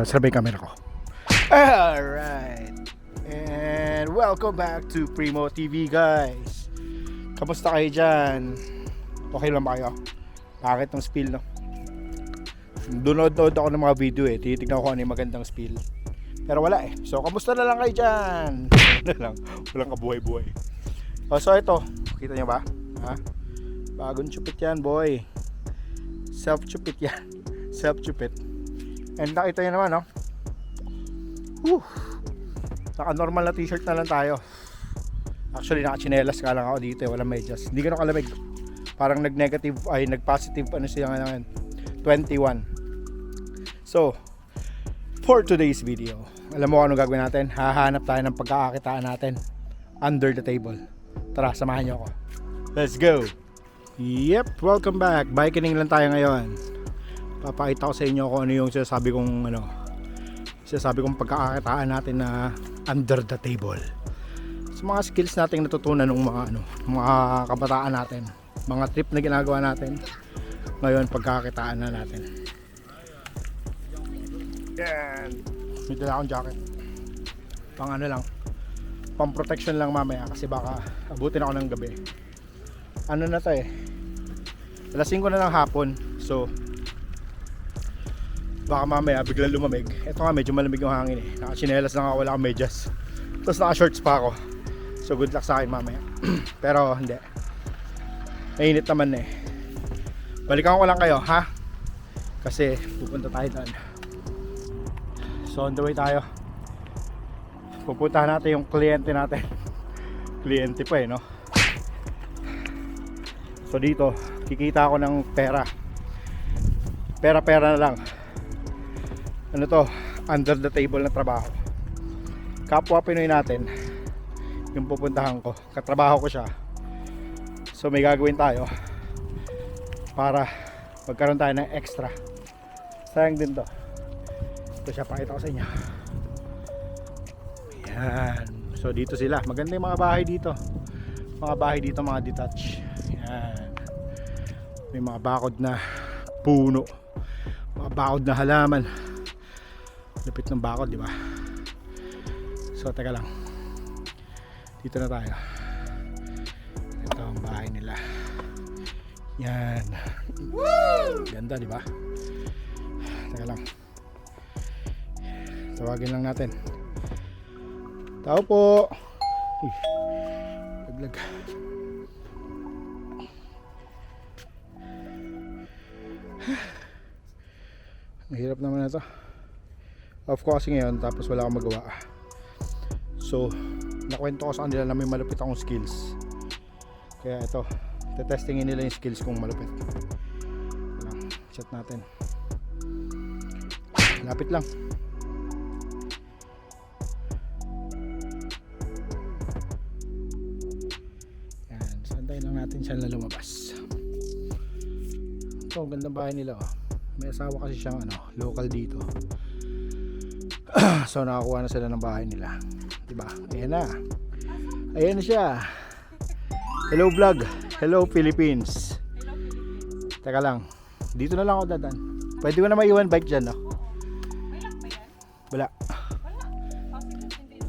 Survey camera ko. Alright. And welcome back to Primo TV, guys. Kamusta kayo dyan? Okay lang ba kayo? Bakit ng spill, no? Dunod-nod ako ng mga video eh. Titignan ko ano yung magandang spill. Pero wala eh. So, kamusta na lang kayo dyan? Walang kabuhay-buhay. So, ito. Kita nyo ba? Ha? Bagong chupit yan, boy. Self-chupit yan. Self-chupit. And nakita nyo naman, no? Naka-normal na t-shirt na lang tayo. Actually, naka-chinelas ka lang ako dito. Walang medyas. Hindi ganun kalamig. Parang nag-positive, ano siya ngayon? 21. So, for today's video, alam mo kung ano gagawin natin? Hahanap tayo ng pagkakakitaan natin under the table. Tara, samahan nyo ako. Let's go! Yep, welcome back. Biking lang tayo ngayon. Papakita ko sa inyo kung ano yung sinasabi kong pagkakakitaan natin na under the table. So, mga skills natin natutunan ng mga kabataan natin. Mga trip na ginagawa natin. Ngayon, pagkakakitaan na natin. Yan. May dala akong jacket. Pang ano lang. Pang protection lang mamaya kasi baka abutin ako ng gabi. Ano na to eh. Alas 5 na ng hapon. So, baka mamaya biglang lumamig. Ito nga medyo malamig yung hangin eh. Naka-chinelas lang ako, wala akong medyas. Tapos naka-shorts pa ako. So good luck sa akin mamaya. Pero hindi. Mainit naman eh. Balikan ko lang kayo, ha? Kasi pupunta tayo doon. So on the way tayo. Pupuntahan natin yung kliyente natin. Kliyente pa eh, no? So dito, kikita ako ng pera. Pera na lang. Ano to? Under the table na trabaho. Kapwa Pinoy natin yung pupuntahan ko. Katrabaho ko siya. So may gagawin tayo para magkaroon tayo ng extra. Sayang din to. Ito siya, pakita ko sa inyo. Ayan. So dito sila. Maganda yung mga bahay dito. Mga bahay dito, mga detached. Ayan. May mga bakod na puno. Mga bakod na halaman. Lupit ng bakod, di ba? So teka lang. Dito na tayo. Ito ang bahay nila. Yan. Ganda, di ba? Teka lang. Tawagin lang natin. Tao po. Laglag. Mahirap naman na ito. Off ko kasi ngayon, tapos wala akong magawa. So, nakwento ko sa kanila na may malupit akong skills. Kaya ito, tetestingin nila yung skills kong malupit. Lang, chat natin. Lapit lang. Yan, sanday lang natin siya na lumabas. Ito, ang gandang bahay nila oh. May asawa kasi siyang local dito. So nakakuha na sila ng bahay nila. Diba? Ayan na. Ayan na siya. Hello vlog. Hello Philippines. Teka lang. Dito na lang ako dadan. Pwede ko na maiwan bike dyan, no? Wala.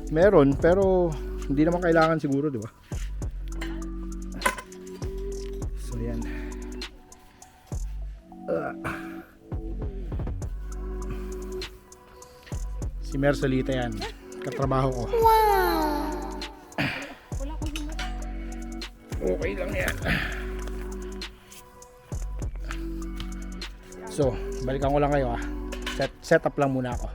Meron, pero hindi naman kailangan siguro, diba? So yan. Si Mersolita yan. Katrabaho ko. Wow! Okay lang yan. So, balikan ko lang kayo ah. Set up lang muna ako.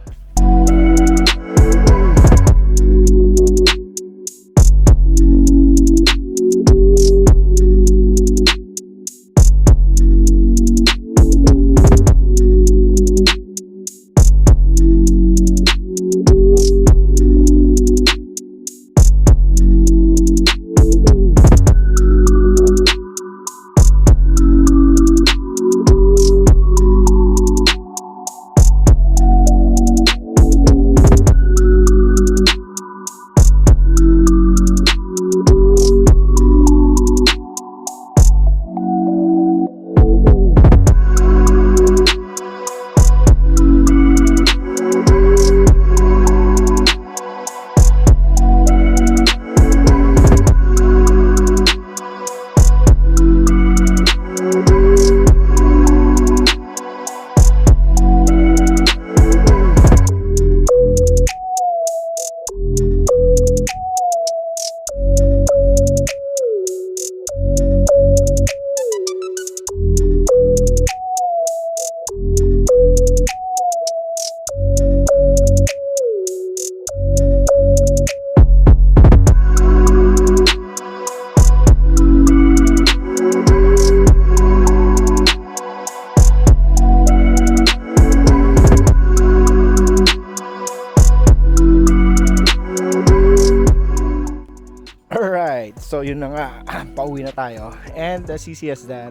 So yun na nga, pauwi na tayo. And as easy as that,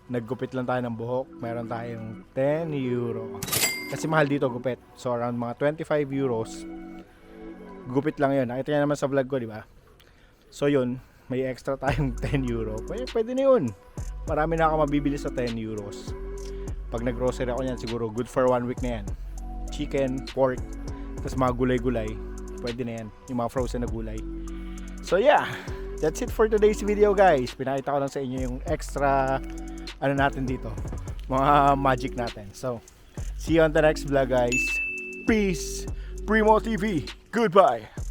naggupit lang tayo ng buhok. Meron tayong 10 euro. Kasi mahal dito gupit. So around mga 25 euros. Gupit lang yun. Nakita niya naman sa vlog ko, di ba? So yun, may extra tayong 10 euro. Pwede na yun. Marami na ako mabibili sa 10 euros. Pag nag-grocery ako niyan, siguro good for 1 week na yan. Chicken, pork, tapos mga gulay-gulay. Pwede na yan. Yung mga frozen na gulay. So yeah, that's it for today's video guys. Pinakita ko lang sa inyo yung extra natin dito, mga magic natin. So see you on the next vlog guys. Peace. Primo TV. Goodbye.